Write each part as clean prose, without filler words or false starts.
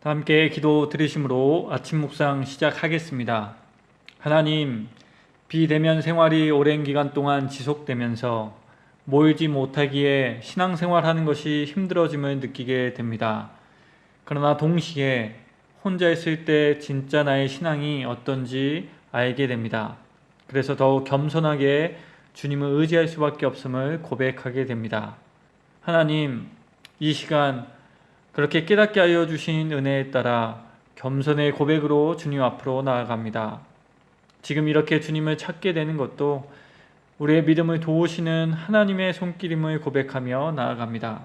함께 기도 드리심으로 아침 묵상 시작하겠습니다. 하나님, 비대면 생활이 오랜 기간 동안 지속되면서 모이지 못하기에 신앙생활하는 것이 힘들어짐을 느끼게 됩니다. 그러나 동시에 혼자 있을 때 진짜 나의 신앙이 어떤지 알게 됩니다. 그래서 더욱 겸손하게 주님을 의지할 수밖에 없음을 고백하게 됩니다. 하나님, 이 시간 그렇게 깨닫게 하여 주신 은혜에 따라 겸손의 고백으로 주님 앞으로 나아갑니다. 지금 이렇게 주님을 찾게 되는 것도 우리의 믿음을 도우시는 하나님의 손길임을 고백하며 나아갑니다.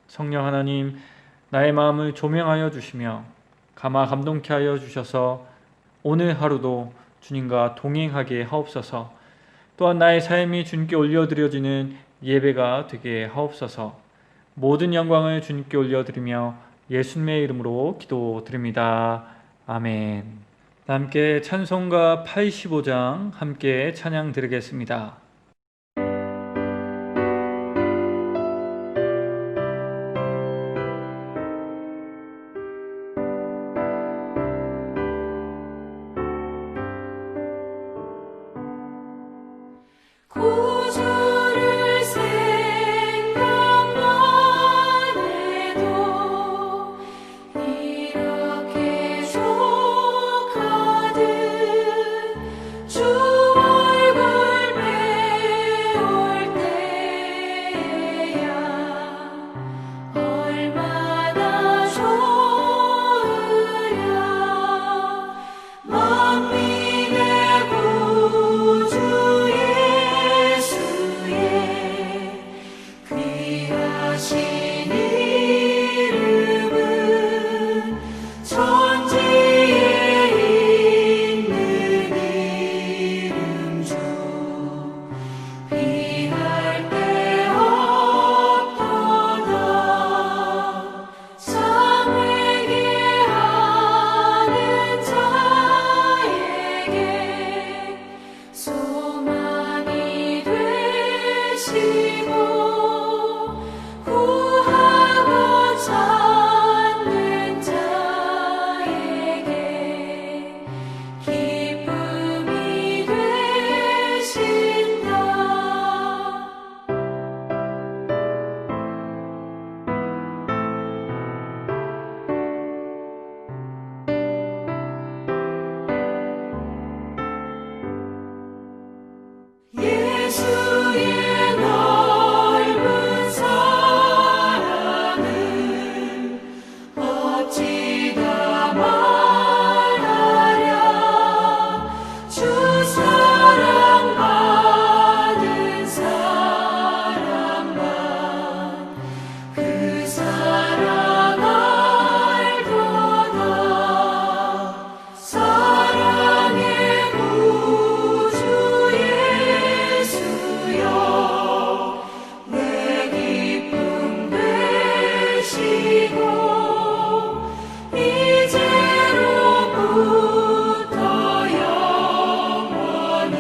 성령 하나님, 나의 마음을 조명하여 주시며 감화 감동케 하여 주셔서 오늘 하루도 주님과 동행하게 하옵소서. 또한 나의 삶이 주님께 올려드려지는 예배가 되게 하옵소서. 모든 영광을 주님께 올려드리며 예수님의 이름으로 기도드립니다. 아멘. 함께 찬송가 85장 함께 찬양 드리겠습니다. 구주를 생각만 해도 이렇게 족하듯 주 얼굴 배울 때야 얼마나 좋으랴. 만민의 구주 귀하신 이름은 천지에 있는 이름 중 비할 데 없도다. 참회개하는 자에게 소망이 되시고 구하고 찾는 자에게 기쁨이 되신다. 예수의 넓은 사랑을 어찌다 말하랴. 주 사랑받은 사람만 그 사랑 알도다. 사랑의 구주 예수여 내 기쁨 되시고 이제로부터 영원히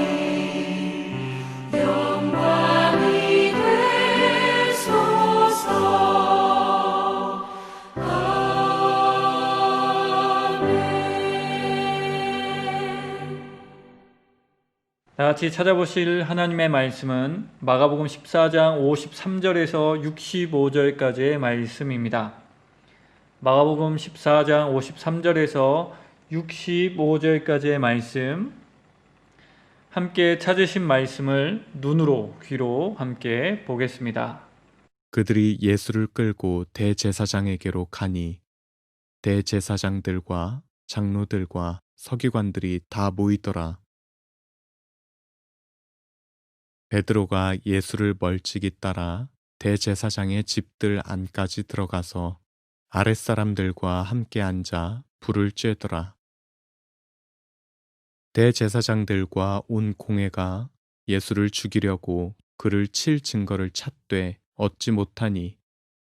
영광이 되소서. 아멘. 다 같이 찾아보실 하나님의 말씀은 마가복음 14장 53절에서 65절까지의 말씀입니다. 마가복음 14장 53절에서 65절까지의 말씀, 함께 찾으신 말씀을 눈으로 귀로 함께 보겠습니다. 그들이 예수를 끌고 대제사장에게로 가니 대제사장들과 장로들과 서기관들이 다 모이더라. 베드로가 예수를 멀찍이 따라 대제사장의 집들 안까지 들어가서 아랫사람들과 함께 앉아 불을 쬐더라. 대제사장들과 온 공회가 예수를 죽이려고 그를 칠 증거를 찾되 얻지 못하니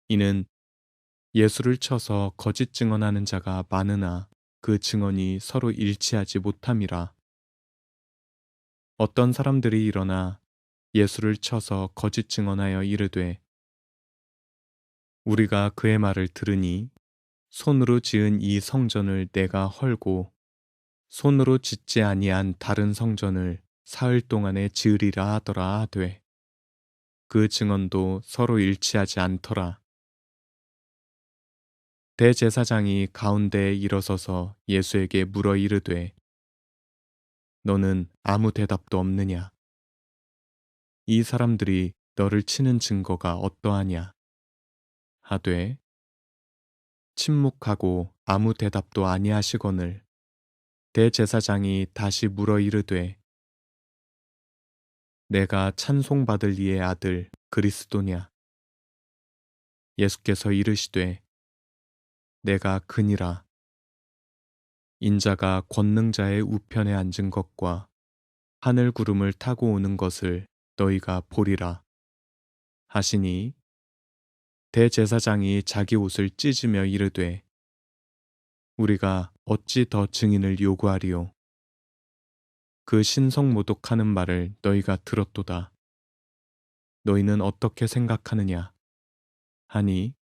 이는 예수를 쳐서 거짓 증언하는 자가 많으나 그 증언이 서로 일치하지 못함이라. 어떤 사람들이 일어나 예수를 쳐서 거짓 증언하여 이르되 우리가 그의 말을 들으니 손으로 지은 이 성전을 내가 헐고 손으로 짓지 아니한 다른 성전을 사흘 동안에 지으리라 하더라 하되 그 증언도 서로 일치하지 않더라. 대제사장이 가운데에 일어서서 예수에게 물어 이르되 너는 아무 대답도 없느냐? 이 사람들이 너를 치는 증거가 어떠하냐? 하되 침묵하고 아무 대답도 아니하시거늘 대제사장이 다시 물어 이르되 내가 찬송받을 이의 아들 그리스도냐? 예수께서 이르시되 내가 그니라. 인자가 권능자의 우편에 앉은 것과 하늘 구름을 타고 오는 것을 너희가 보리라 하시니 대제사장이 자기 옷을 찢으며 이르되 우리가 어찌 더 증인을 요구하리요? 그 신성모독하는 말을 너희가 들었도다. 너희는 어떻게 생각하느냐? 하니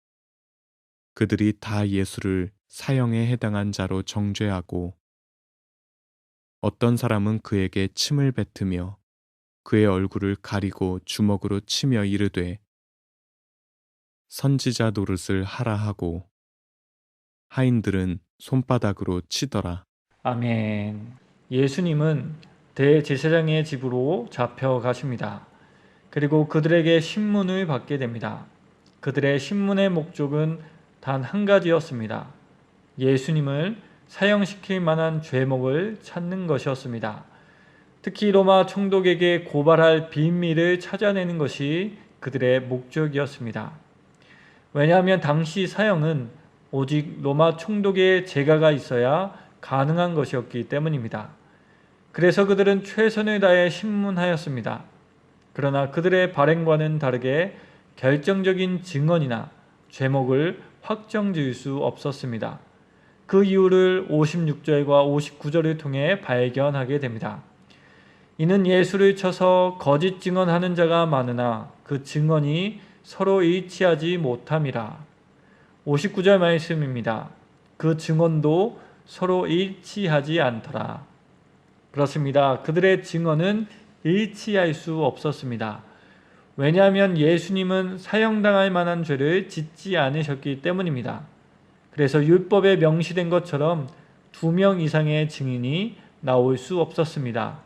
그들이 다 예수를 사형에 해당한 자로 정죄하고 어떤 사람은 그에게 침을 뱉으며 그의 얼굴을 가리고 주먹으로 치며 이르되 선지자 노릇을 하라 하고 하인들은 손바닥으로 치더라. 아멘. 예수님은 대제사장의 집으로 잡혀가십니다. 그리고 그들에게 신문을 받게 됩니다. 그들의 신문의 목적은 단 한 가지였습니다. 예수님을 사형시킬 만한 죄목을 찾는 것이었습니다. 특히 로마 총독에게 고발할 비밀을 찾아내는 것이 그들의 목적이었습니다. 왜냐하면 당시 사형은 오직 로마 총독의 재가가 있어야 가능한 것이었기 때문입니다. 그래서 그들은 최선을 다해 신문하였습니다. 그러나 그들의 발행과는 다르게 결정적인 증언이나 죄목을 확정지을 수 없었습니다. 그 이유를 56절과 59절을 통해 발견하게 됩니다. 이는 예수를 쳐서 거짓 증언하는 자가 많으나 그 증언이 서로 일치하지 못함이라. 59절 말씀입니다. 그 증언도 서로 일치하지 않더라. 그렇습니다. 그들의 증언은 일치할 수 없었습니다. 왜냐하면 예수님은 사형당할 만한 죄를 짓지 않으셨기 때문입니다. 그래서 율법에 명시된 것처럼 2명 이상의 증인이 나올 수 없었습니다.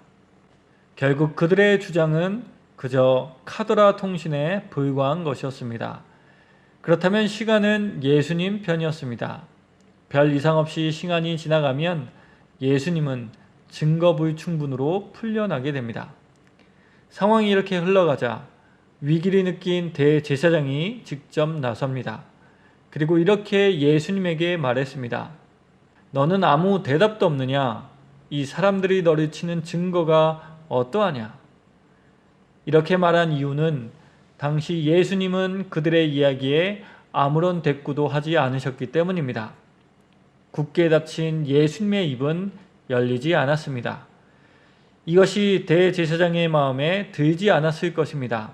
결국 그들의 주장은 그저 카더라 통신에 불과한 것이었습니다. 그렇다면 시간은 예수님 편이었습니다. 별 이상 없이 시간이 지나가면 예수님은 증거불충분으로 풀려나게 됩니다. 상황이 이렇게 흘러가자 위기를 느낀 대제사장이 직접 나섭니다. 그리고 이렇게 예수님에게 말했습니다. 너는 아무 대답도 없느냐? 이 사람들이 너를 치는 증거가 어떠하냐? 이렇게 말한 이유는 당시 예수님은 그들의 이야기에 아무런 대꾸도 하지 않으셨기 때문입니다. 굳게 닫힌 예수님의 입은 열리지 않았습니다. 이것이 대제사장의 마음에 들지 않았을 것입니다.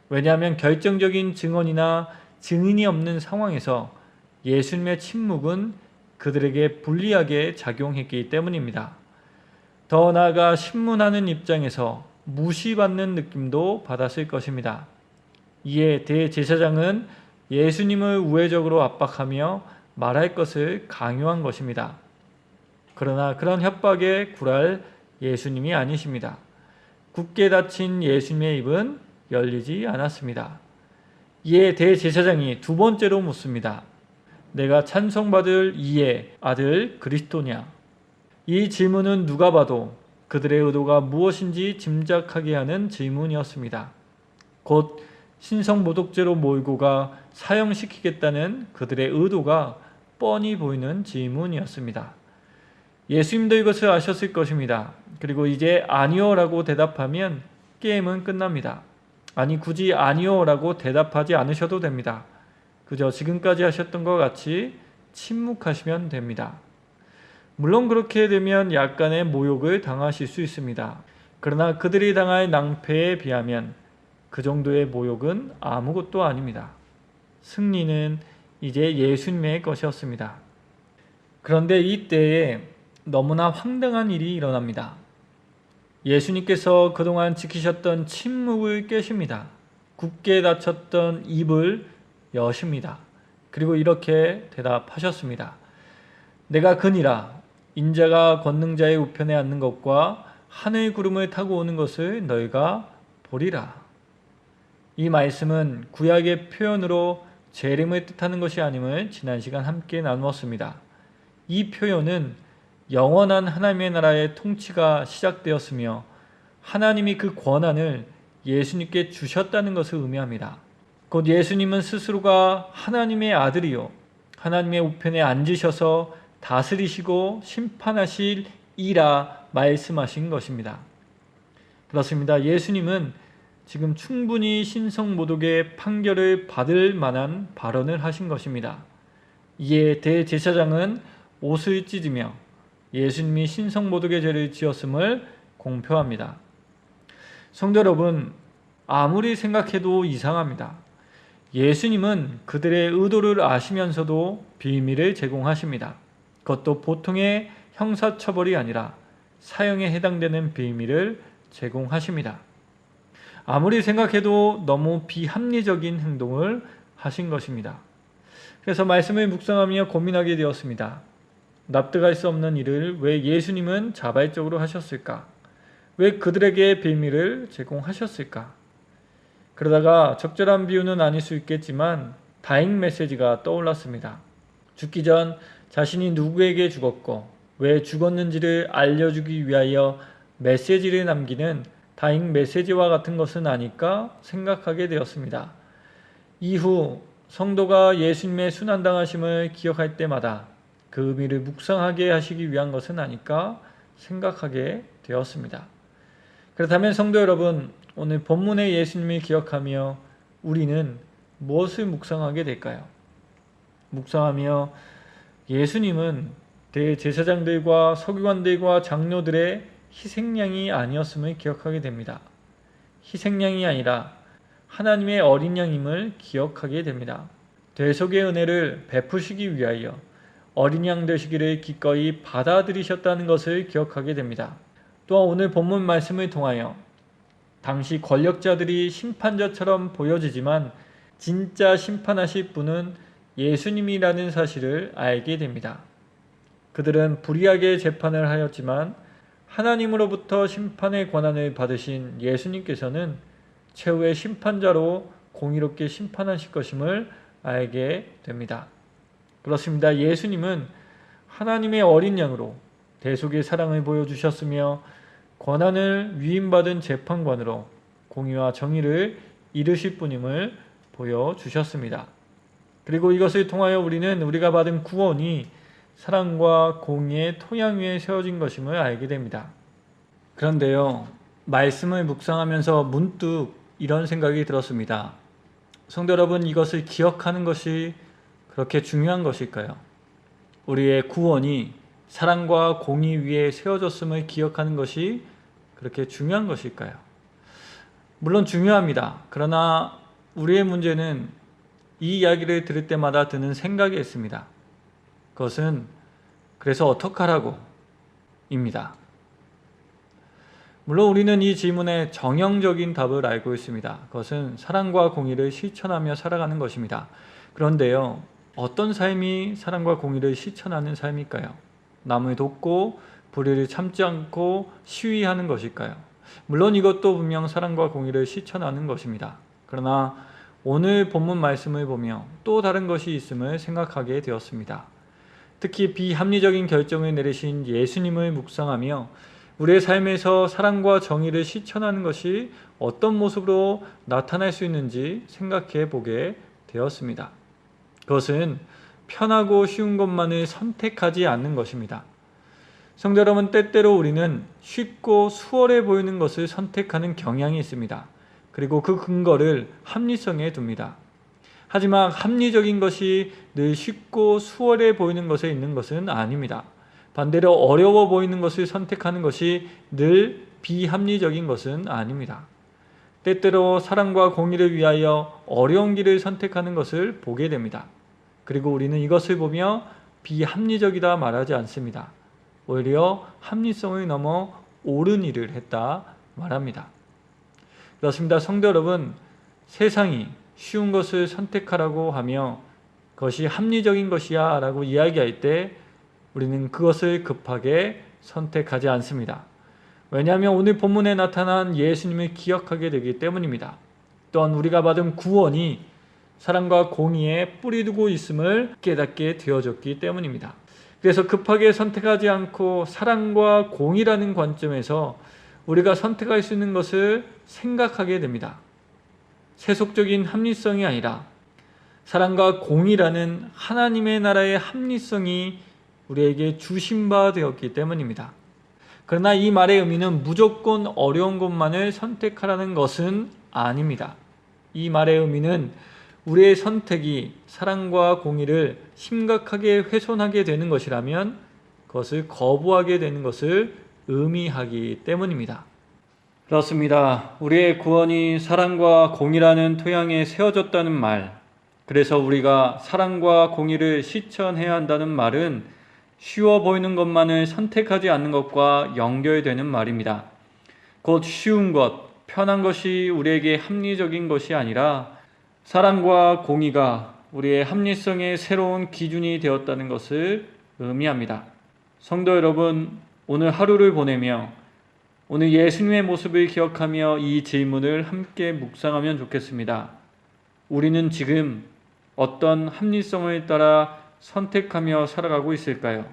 왜냐하면 결정적인 증언이나 증인이 없는 상황에서 예수님의 침묵은 그들에게 불리하게 작용했기 때문입니다. 더 나아가 신문하는 입장에서 무시받는 느낌도 받았을 것입니다. 이에 대제사장은 예수님을 우회적으로 압박하며 말할 것을 강요한 것입니다. 그러나 그런 협박에 굴할 예수님이 아니십니다. 굳게 닫힌 예수님의 입은 열리지 않았습니다. 이에 대제사장이 두 번째로 묻습니다. 내가 찬송받을 이의 아들 그리스도냐? 이 질문은 누가 봐도 그들의 의도가 무엇인지 짐작하게 하는 질문이었습니다. 곧 신성모독죄로 몰고 가 사형시키겠다는 그들의 의도가 뻔히 보이는 질문이었습니다. 예수님도 이것을 아셨을 것입니다. 그리고 이제 아니요라고 대답하면 게임은 끝납니다. 아니 굳이 아니요라고 대답하지 않으셔도 됩니다. 그저 지금까지 하셨던 것 같이 침묵하시면 됩니다. 물론 그렇게 되면 약간의 모욕을 당하실 수 있습니다. 그러나 그들이 당할 낭패에 비하면 그 정도의 모욕은 아무것도 아닙니다. 승리는 이제 예수님의 것이었습니다. 그런데 이때에 너무나 황당한 일이 일어납니다. 예수님께서 그동안 지키셨던 침묵을 깨십니다. 굳게 닫혔던 입을 여십니다. 그리고 이렇게 대답하셨습니다. 내가 그니라. 인자가 권능자의 우편에 앉는 것과 하늘 구름을 타고 오는 것을 너희가 보리라. 이 말씀은 구약의 표현으로 재림을 뜻하는 것이 아님을 지난 시간 함께 나누었습니다. 이 표현은 영원한 하나님의 나라의 통치가 시작되었으며 하나님이 그 권한을 예수님께 주셨다는 것을 의미합니다. 곧 예수님은 스스로가 하나님의 아들이요 하나님의 우편에 앉으셔서 다스리시고 심판하실 이라 말씀하신 것입니다. 그렇습니다. 예수님은 지금 충분히 신성모독의 판결을 받을 만한 발언을 하신 것입니다. 이에 대제사장은 옷을 찢으며 예수님이 신성모독의 죄를 지었음을 공표합니다. 성도 여러분, 아무리 생각해도 이상합니다. 예수님은 그들의 의도를 아시면서도 비밀을 제공하십니다. 그것도 보통의 형사처벌이 아니라 사형에 해당되는 비밀을 제공하십니다. 아무리 생각해도 너무 비합리적인 행동을 하신 것입니다. 그래서 말씀을 묵상하며 고민하게 되었습니다. 납득할 수 없는 일을 왜 예수님은 자발적으로 하셨을까? 왜 그들에게 비밀을 제공하셨을까? 그러다가 적절한 비유는 아닐 수 있겠지만 다잉 메시지가 떠올랐습니다. 죽기 전 자신이 누구에게 죽었고 왜 죽었는지를 알려주기 위하여 메시지를 남기는 다잉 메시지와 같은 것은 아닐까 생각하게 되었습니다. 이후 성도가 예수님의 순환당하심을 기억할 때마다 그 의미를 묵상하게 하시기 위한 것은 아닐까 생각하게 되었습니다. 그렇다면 성도 여러분, 오늘 본문의 예수님을 기억하며 우리는 무엇을 묵상하게 될까요? 묵상하며 예수님은 대제사장들과 서기관들과 장로들의 희생양이 아니었음을 기억하게 됩니다. 희생양이 아니라 하나님의 어린 양임을 기억하게 됩니다. 대속의 은혜를 베푸시기 위하여 어린 양 되시기를 기꺼이 받아들이셨다는 것을 기억하게 됩니다. 또한 오늘 본문 말씀을 통하여 당시 권력자들이 심판자처럼 보여지지만 진짜 심판하실 분은 예수님이라는 사실을 알게 됩니다. 그들은 불의하게 재판을 하였지만 하나님으로부터 심판의 권한을 받으신 예수님께서는 최후의 심판자로 공의롭게 심판하실 것임을 알게 됩니다. 그렇습니다. 예수님은 하나님의 어린 양으로 대속의 사랑을 보여주셨으며 권한을 위임받은 재판관으로 공의와 정의를 이루실 분임을 보여주셨습니다. 그리고 이것을 통하여 우리는 우리가 받은 구원이 사랑과 공의의 토양 위에 세워진 것임을 알게 됩니다. 그런데요, 말씀을 묵상하면서 문득 이런 생각이 들었습니다. 성도 여러분, 이것을 기억하는 것이 그렇게 중요한 것일까요? 우리의 구원이 사랑과 공의 위에 세워졌음을 기억하는 것이 그렇게 중요한 것일까요? 물론 중요합니다. 그러나 우리의 문제는 이 이야기를 들을 때마다 드는 생각이 있습니다. 그것은 그래서 어떡하라고 입니다. 물론 우리는 이 질문에 정형적인 답을 알고 있습니다. 그것은 사랑과 공의를 실천하며 살아가는 것입니다. 그런데요, 어떤 삶이 사랑과 공의를 실천하는 삶일까요? 남을 돕고 불의를 참지 않고 시위하는 것일까요? 물론 이것도 분명 사랑과 공의를 실천하는 것입니다. 그러나 오늘 본문 말씀을 보며 또 다른 것이 있음을 생각하게 되었습니다. 특히 비합리적인 결정을 내리신 예수님을 묵상하며 우리의 삶에서 사랑과 정의를 실천하는 것이 어떤 모습으로 나타날 수 있는지 생각해 보게 되었습니다. 그것은 편하고 쉬운 것만을 선택하지 않는 것입니다. 성도 여러분, 때때로 우리는 쉽고 수월해 보이는 것을 선택하는 경향이 있습니다. 그리고 그 근거를 합리성에 둡니다. 하지만 합리적인 것이 늘 쉽고 수월해 보이는 것에 있는 것은 아닙니다. 반대로 어려워 보이는 것을 선택하는 것이 늘 비합리적인 것은 아닙니다. 때때로 사랑과 공의를 위하여 어려운 길을 선택하는 것을 보게 됩니다. 그리고 우리는 이것을 보며 비합리적이다 말하지 않습니다. 오히려 합리성을 넘어 옳은 일을 했다 말합니다. 그렇습니다. 성도 여러분, 세상이 쉬운 것을 선택하라고 하며 그것이 합리적인 것이야 라고 이야기할 때 우리는 그것을 급하게 선택하지 않습니다. 왜냐하면 오늘 본문에 나타난 예수님을 기억하게 되기 때문입니다. 또한 우리가 받은 구원이 사랑과 공의에 뿌리두고 있음을 깨닫게 되어졌기 때문입니다. 그래서 급하게 선택하지 않고 사랑과 공의라는 관점에서 우리가 선택할 수 있는 것을 생각하게 됩니다. 세속적인 합리성이 아니라 사랑과 공의라는 하나님의 나라의 합리성이 우리에게 주신 바 되었기 때문입니다. 그러나 이 말의 의미는 무조건 어려운 것만을 선택하라는 것은 아닙니다. 이 말의 의미는 우리의 선택이 사랑과 공의를 심각하게 훼손하게 되는 것이라면 그것을 거부하게 되는 것을 의미하기 때문입니다. 그렇습니다. 우리의 구원이 사랑과 공의라는 토양에 세워졌다는 말, 그래서 우리가 사랑과 공의를 실천해야 한다는 말은 쉬워 보이는 것만을 선택하지 않는 것과 연결되는 말입니다. 곧 쉬운 것, 편한 것이 우리에게 합리적인 것이 아니라 사랑과 공의가 우리의 합리성의 새로운 기준이 되었다는 것을 의미합니다. 성도 여러분, 오늘 하루를 보내며 오늘 예수님의 모습을 기억하며 이 질문을 함께 묵상하면 좋겠습니다. 우리는 지금 어떤 합리성을 따라 선택하며 살아가고 있을까요?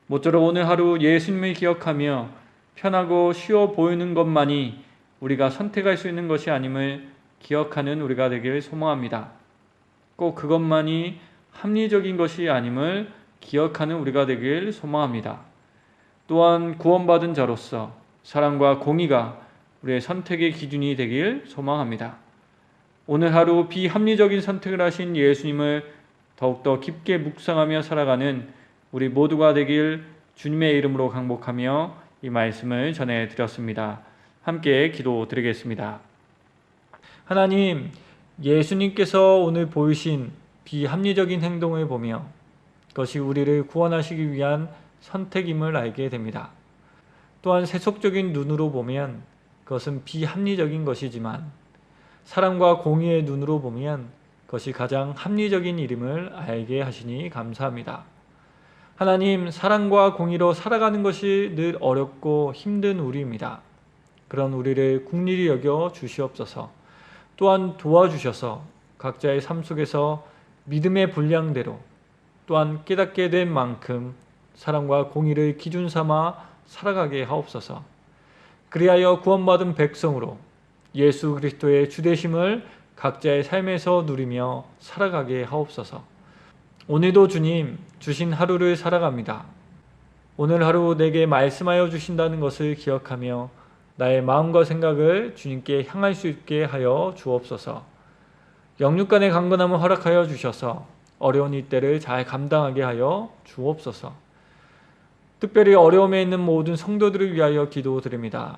모쪼록 오늘 하루 예수님을 기억하며 편하고 쉬워 보이는 것만이 우리가 선택할 수 있는 것이 아님을 기억하는 우리가 되기를 소망합니다. 꼭 그것만이 합리적인 것이 아님을 기억하는 우리가 되길 소망합니다. 또한 구원받은 자로서 사랑과 공의가 우리의 선택의 기준이 되길 소망합니다. 오늘 하루 비합리적인 선택을 하신 예수님을 더욱더 깊게 묵상하며 살아가는 우리 모두가 되길 주님의 이름으로 강복하며 이 말씀을 전해드렸습니다. 함께 기도드리겠습니다. 하나님, 예수님께서 오늘 보이신 비합리적인 행동을 보며 그것이 우리를 구원하시기 위한 선택임을 알게 됩니다. 또한 세속적인 눈으로 보면 그것은 비합리적인 것이지만 사랑과 공의의 눈으로 보면 그것이 가장 합리적인 일임을 알게 하시니 감사합니다. 하나님, 사랑과 공의로 살아가는 것이 늘 어렵고 힘든 우리입니다. 그런 우리를 긍휼히 여겨 주시옵소서. 또한 도와주셔서 각자의 삶 속에서 믿음의 분량대로 또한 깨닫게 된 만큼 사랑과 공의를 기준 삼아 살아가게 하옵소서. 그리하여 구원받은 백성으로 예수 그리스도의 주되심을 각자의 삶에서 누리며 살아가게 하옵소서. 오늘도 주님 주신 하루를 살아갑니다. 오늘 하루 내게 말씀하여 주신다는 것을 기억하며 나의 마음과 생각을 주님께 향할 수 있게 하여 주옵소서. 영육 간의 강건함을 허락하여 주셔서 어려운 이때를 잘 감당하게 하여 주옵소서. 특별히 어려움에 있는 모든 성도들을 위하여 기도드립니다.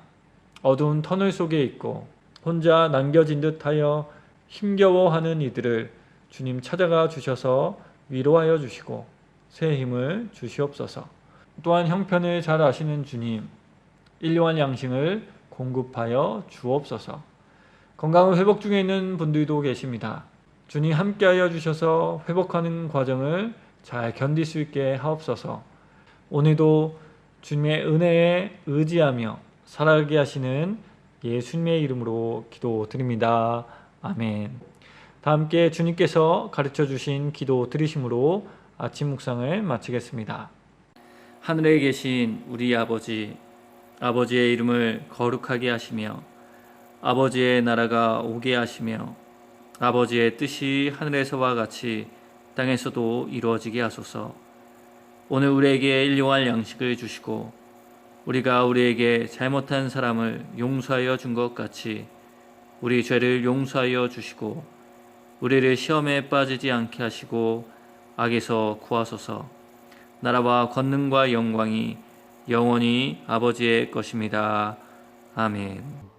어두운 터널 속에 있고 혼자 남겨진 듯하여 힘겨워하는 이들을 주님 찾아가 주셔서 위로하여 주시고 새 힘을 주시옵소서. 또한 형편을 잘 아시는 주님, 일용할 양식을 공급하여 주옵소서. 건강을 회복 중에 있는 분들도 계십니다. 주님 함께하여 주셔서 회복하는 과정을 잘 견딜 수 있게 하옵소서. 오늘도 주님의 은혜에 의지하며 살아가게 하시는 예수님의 이름으로 기도드립니다. 아멘. 다 함께 주님께서 가르쳐 주신 기도 드리심으로 아침 묵상을 마치겠습니다. 하늘에 계신 우리 아버지, 아버지의 이름을 거룩하게 하시며 아버지의 나라가 오게 하시며 아버지의 뜻이 하늘에서와 같이 땅에서도 이루어지게 하소서. 오늘 우리에게 일용할 양식을 주시고 우리가 우리에게 잘못한 사람을 용서하여 준 것 같이 우리 죄를 용서하여 주시고 우리를 시험에 빠지지 않게 하시고 악에서 구하소서. 나라와 권능과 영광이 영원히 아버지의 것입니다. 아멘.